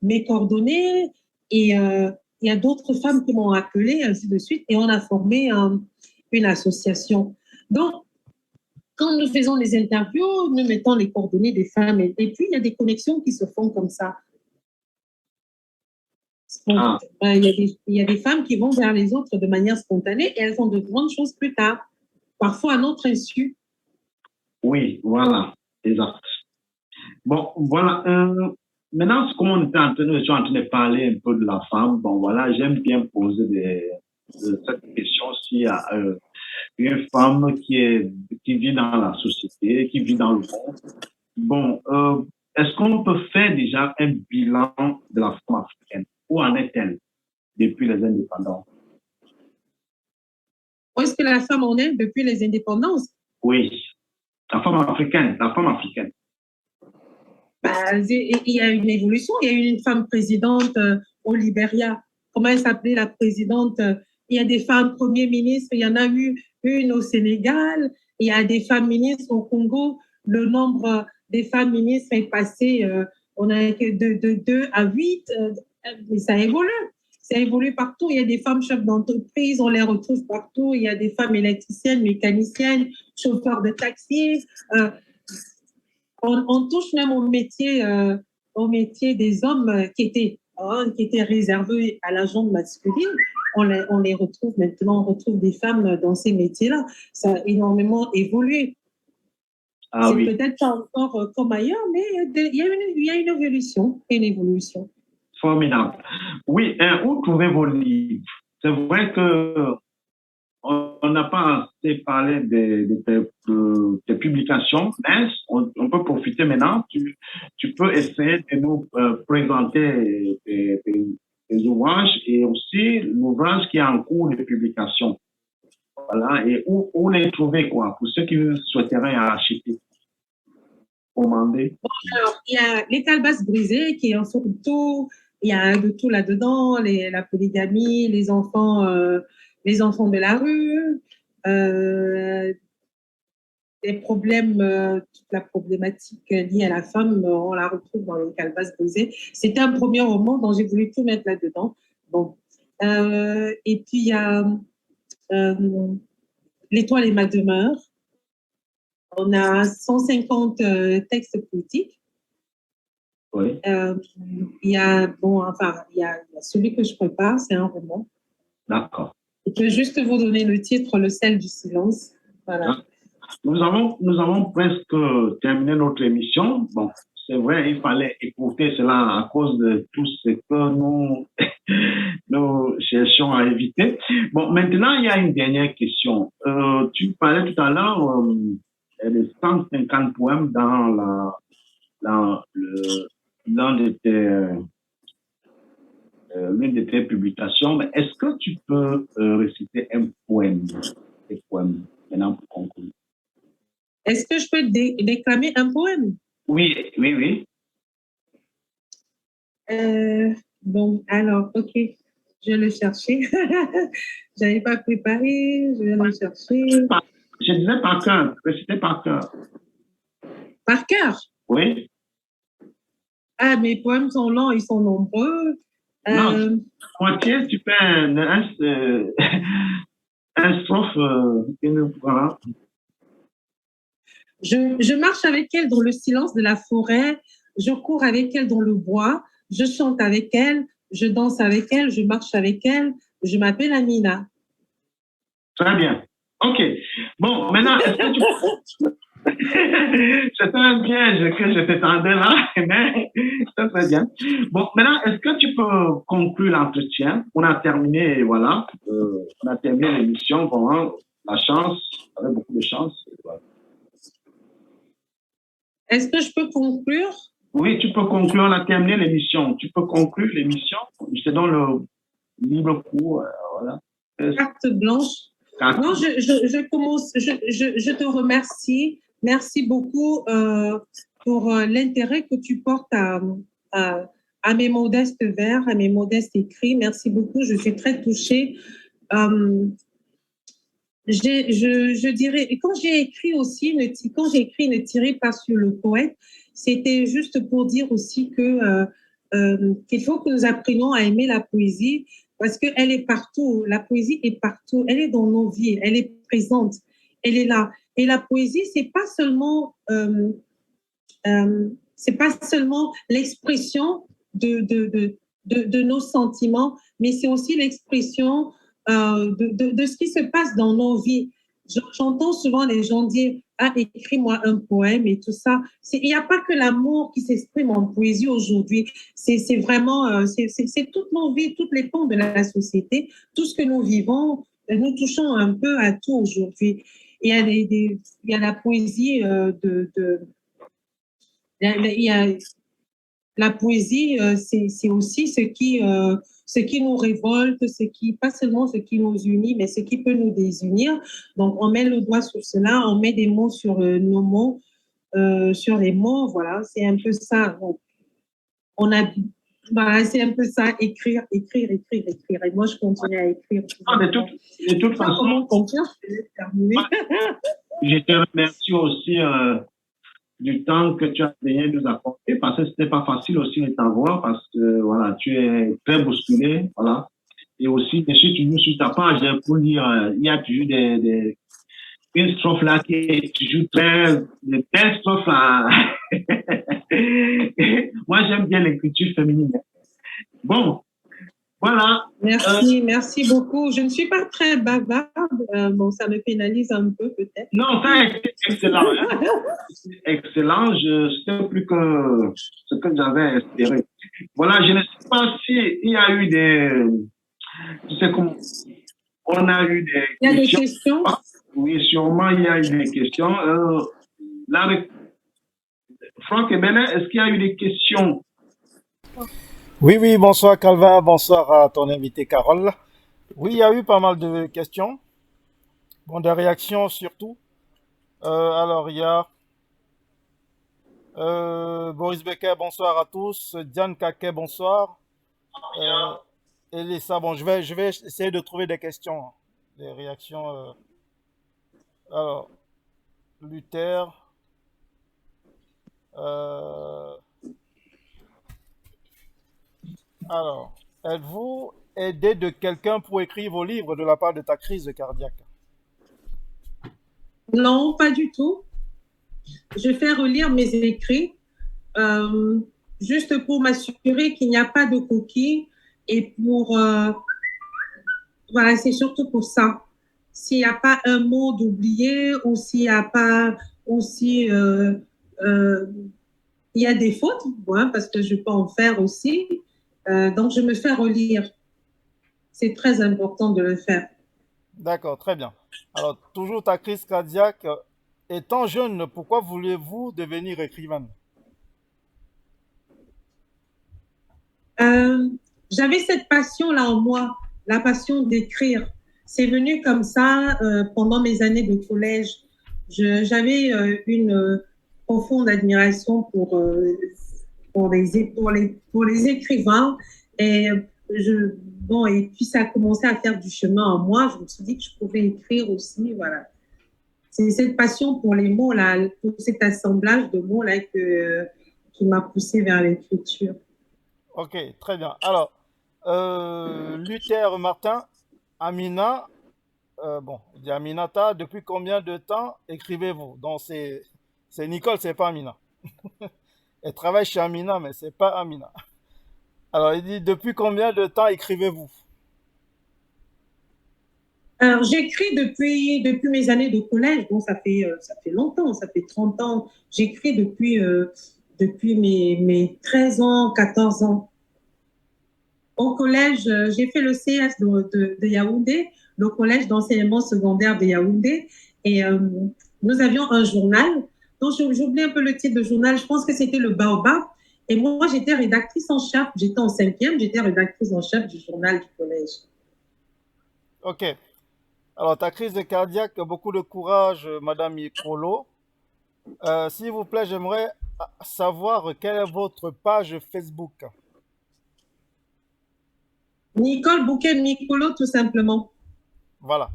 B: mes coordonnées et il y a d'autres femmes qui m'ont appelée, ainsi de suite, et on a formé une association. Donc, quand nous faisons les interviews, nous mettons les coordonnées des femmes et puis il y a des connexions qui se font comme ça. Il y a des femmes qui vont vers les autres de manière spontanée et elles font de grandes choses plus tard, parfois à notre insu.
A: Oui, voilà, exact. Bon, voilà. Maintenant, comme on était je suis en train de parler un peu de la femme, bon, voilà, j'aime bien poser cette question s'il y a une femme qui vit dans la société, qui vit dans le monde. Bon, est-ce qu'on peut faire déjà un bilan de la femme africaine? Où en est-elle depuis les indépendances?
B: Où est-ce que la femme en est depuis les indépendances?
A: Oui, la femme africaine, la femme africaine.
B: Bah, il y a une évolution. Il y a eu une femme présidente au Libéria. Comment elle s'appelait la présidente? Il y a des femmes premiers ministres. Il y en a eu une au Sénégal. Il y a des femmes ministres au Congo. Le nombre des femmes ministres est passé, on a été de 2 à 8. Mais ça évolue. Ça évolue partout. Il y a des femmes chefs d'entreprise, on les retrouve partout. Il y a des femmes électriciennes, mécaniciennes, chauffeurs de taxi. On touche même au métier des hommes qui étaient réservés à la gente masculine. On les retrouve maintenant, on retrouve des femmes dans ces métiers-là. Ça a énormément évolué.
A: Ah
B: c'est
A: oui,
B: peut-être pas encore comme ailleurs, mais il y a une évolution, une évolution.
A: formidable. Oui, où trouvez vos livres? C'est vrai que on n'a pas assez parlé de tes publications, mais on peut profiter maintenant. Tu peux essayer de nous présenter tes ouvrages et aussi l'ouvrage qui est en cours de publication. Voilà, et où les trouver, quoi, pour ceux qui souhaiteraient acheter, commander.
B: Alors, il y a les calebasses brisées qui est en tout, il y a de tout là-dedans, la polygamie, les enfants de la rue, les problèmes, toute la problématique liée à la femme, on la retrouve dans les calebasses brisées. C'était un premier roman dont j'ai voulu tout mettre là-dedans. Bon. Et puis, il y a L'étoile et ma demeure. On a 150 textes poétiques.
A: Oui,
B: Il y a, il y a celui que je prépare, c'est un roman.
A: d'accord.
B: Je vais juste vous donner le titre, Le sel du silence. Voilà.
A: Nous avons presque terminé notre émission. Bon, c'est vrai, il fallait écouter cela à cause de tout ce que nous cherchons à éviter. Bon, maintenant, il y a une dernière question. Tu parlais tout à l'heure des 150 poèmes dans l'un de l'une de tes publications. Mais est-ce que tu peux réciter un poème, des poèmes, maintenant pour conclure?
B: Est-ce que je peux déclamer un poème?
A: Oui, oui, oui.
B: Bon, alors, ok, je vais le chercher. Je n'avais pas préparé, je vais le chercher.
A: Je disais par cœur, réciter par cœur.
B: Par cœur?
A: Oui.
B: Ah, mes poèmes sont longs, ils sont nombreux.
A: Non, moitié, tu fais un strophe, voilà.
B: Je marche avec elle dans le silence de la forêt, je cours avec elle dans le bois, je chante avec elle, je danse avec elle, je marche avec elle, je m'appelle Amina.
A: Très bien. OK. Bon, maintenant, est-ce que tu... C'était un piège que je t'attendais là, mais c'est très bien. Bon, maintenant, est-ce que tu peux conclure l'entretien? On a terminé, voilà, on a terminé l'émission, vraiment, la chance, avec beaucoup de chance. Voilà.
B: Est-ce que je peux conclure?
A: Oui, tu peux conclure, on a terminé l'émission. Tu peux conclure l'émission. Je te donne le libre cours, voilà.
B: Carte blanche. Non, je commence, je te remercie. Merci beaucoup pour l'intérêt que tu portes à mes modestes vers, à mes modestes écrits. Merci beaucoup, je suis très touchée. Je dirais, et quand j'ai écrit aussi, quand j'ai écrit Ne tirez pas sur le poète, c'était juste pour dire aussi qu'il faut que nous apprenions à aimer la poésie parce qu'elle est partout. La poésie est partout. Elle est dans nos vies. Elle est présente. Elle est là. Et la poésie, c'est pas seulement l'expression de nos sentiments, mais c'est aussi l'expression de ce qui se passe dans nos vies. J'entends souvent les gens dire, ah, écris-moi un poème et tout ça. Il n'y a pas que l'amour qui s'exprime en poésie aujourd'hui. C'est vraiment, c'est toutes nos vies, toutes les pans de la société, tout ce que nous vivons. Nous touchons un peu à tout aujourd'hui. Il y a la poésie il y a la poésie, c'est aussi ce qui nous révolte, pas seulement ce qui nous unit, mais ce qui peut nous désunir. Donc, on met le doigt sur cela, on met des mots sur nos mots, sur les mots, voilà, c'est un peu ça. On a, voilà, c'est un peu ça, écrire. Et moi, je continue à écrire.
A: Ah, de toute façon, je te remercie aussi du temps que tu as essayé de nous apporter parce que c'était pas facile aussi de t'avoir parce que voilà, tu es très bousculé, voilà. Et aussi, je suis toujours sur ta page pour lire, il y a toujours une strophe là qui est toujours de belles strophes là. Moi, j'aime bien l'écriture féminine. Bon, voilà.
B: Merci beaucoup. Je ne suis pas très bavarde. Bon, ça me pénalise un peu peut-être.
A: Non, ça a été excellent. Hein? Excellent. C'était plus que ce que j'avais espéré. Voilà, je ne sais pas s'il y a eu tu sais comment, on a eu des questions.
B: Il y a des questions?
A: Oui, sûrement, il y a eu des questions. Là, Franck et Benet, est-ce qu'il y a eu des questions?
C: Oui, bonsoir Calvin, bonsoir à ton invité Carole. Oui, il y a eu pas mal de questions, bon, des réactions surtout. Alors, il y a Boris Becker, bonsoir à tous. Diane Kaké, bonsoir. Elissa, bon, je vais essayer de trouver des questions, hein, des réactions. Alors, Luther. Alors, êtes-vous aidé de quelqu'un pour écrire vos livres de la part de ta crise cardiaque?
B: Non, pas du tout. Je fais relire mes écrits juste pour m'assurer qu'il n'y a pas de coquilles et pour... voilà, c'est surtout pour ça. S'il n'y a pas un mot d'oublié ou s'il n'y a pas aussi... il y a des fautes, ouais, parce que je peux en faire aussi. Donc, je me fais relire. C'est très important de le faire.
C: D'accord, très bien. Alors, toujours ta crise cardiaque. Étant jeune, pourquoi vouliez-vous devenir écrivaine?
B: J'avais cette passion-là en moi, la passion d'écrire. C'est venu comme ça pendant mes années de collège. J'avais une profonde admiration pour les écrivains. Et, et puis, ça a commencé à faire du chemin en moi. Je me suis dit que je pouvais écrire aussi. Voilà. C'est cette passion pour les mots, là, pour cet assemblage de mots là, qui m'a poussée vers l'écriture.
C: Ok, très bien. Alors, Luther Martin, Amina, bon, il dit Aminata, depuis combien de temps écrivez-vous? Donc, c'est Nicole, c'est pas Amina. Elle travaille chez Amina, mais c'est pas Amina. Alors, il dit, depuis combien de temps écrivez-vous?
B: Alors, j'écris depuis mes années de collège. Bon, ça fait longtemps, ça fait 30 ans. J'écris depuis mes 13 ans, 14 ans. Au collège, j'ai fait le CS de Yaoundé, le collège d'enseignement secondaire de Yaoundé. Et nous avions un journal. Donc, j'oublie un peu le titre de journal. Je pense que c'était le Baobab. Et moi, j'étais rédactrice en chef. J'étais en 5e, j'étais rédactrice en chef du journal du collège.
C: Ok. Alors, ta crise de cardiaque, beaucoup de courage, Madame Yekolo. S'il vous plaît, j'aimerais savoir quelle est votre page Facebook.
B: Nicole Bouquet-Mikolo, tout simplement.
C: Voilà.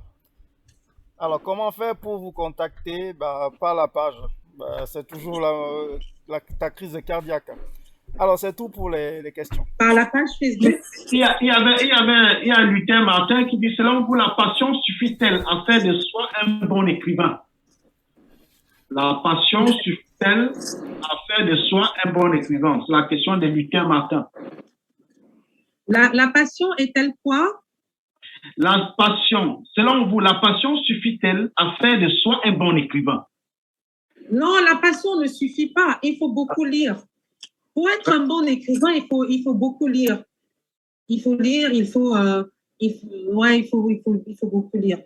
C: Alors, comment faire pour vous contacter? Par la page. C'est toujours ta crise cardiaque. Alors, c'est tout pour les questions.
B: Par la page Facebook.
A: Il y a Luther Martin qui dit, selon vous, la passion suffit-elle à faire de soi un bon écrivain? La passion suffit-elle à faire de soi un bon écrivain? C'est la question de Luther Martin.
B: La passion est-elle quoi?
A: La passion, selon vous, la passion suffit-elle à faire de soi un bon écrivain?
B: Non, la passion ne suffit pas. Il faut beaucoup lire. Pour être un bon écrivain, il faut beaucoup lire. Il faut lire, il faut beaucoup lire.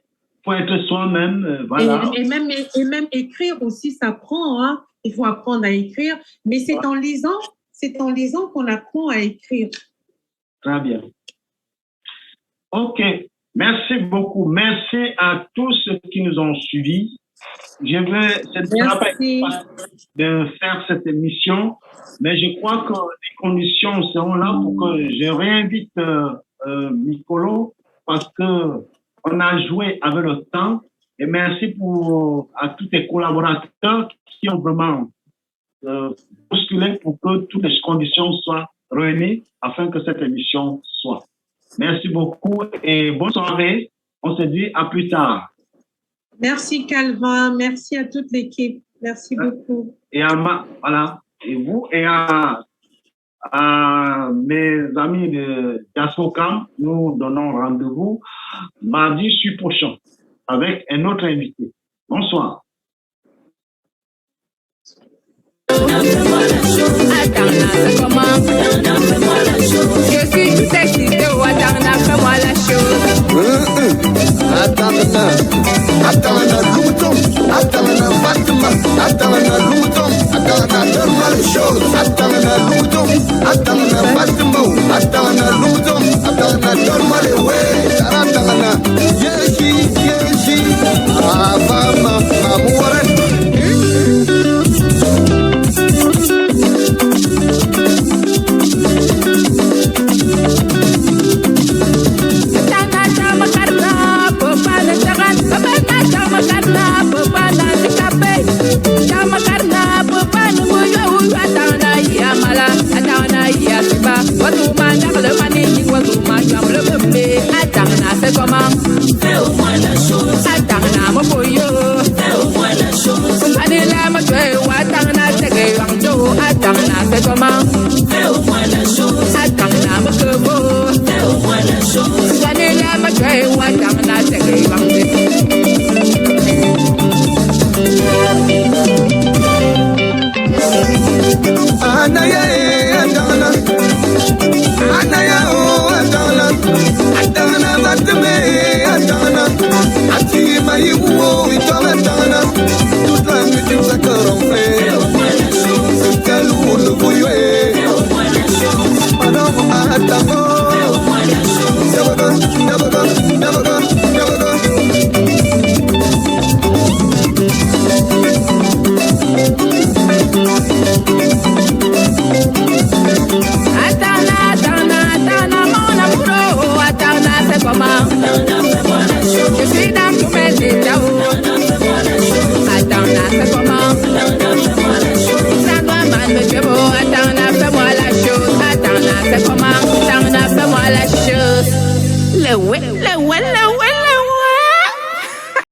A: Pour être soi-même, voilà.
B: Et même écrire aussi, ça prend. Hein. Il faut apprendre à écrire. Mais c'est en lisant qu'on apprend à écrire.
A: Très bien. OK. Merci beaucoup. Merci à tous ceux qui nous ont suivis. C'est de faire cette émission, mais je crois que les conditions seront là pour que je réinvite Nicolo parce que on a joué avec le temps. Et merci à tous les collaborateurs qui ont vraiment postulé pour que toutes les conditions soient réunies afin que cette émission soit. Merci beaucoup et bonne soirée. On se dit à plus tard.
B: Merci Calvin, merci à toute l'équipe. Merci beaucoup.
A: Et et vous et à mes amis de Diaspocam, nous donnons rendez-vous mardi prochain avec un autre invité. Bonsoir.
D: Je suis tout excité, fais-moi la chose. Attends, Louton, attends, Fatima, attends, Louton, attends, donne-moi les choses. Attends, Louton, attends, Fatima, attends, Louton, attends, donne-moi les ways. Attends, yeshi, avama, amour. Fais-moi la chose. Fais-moi la chose. Fais-moi la chose. Never gone.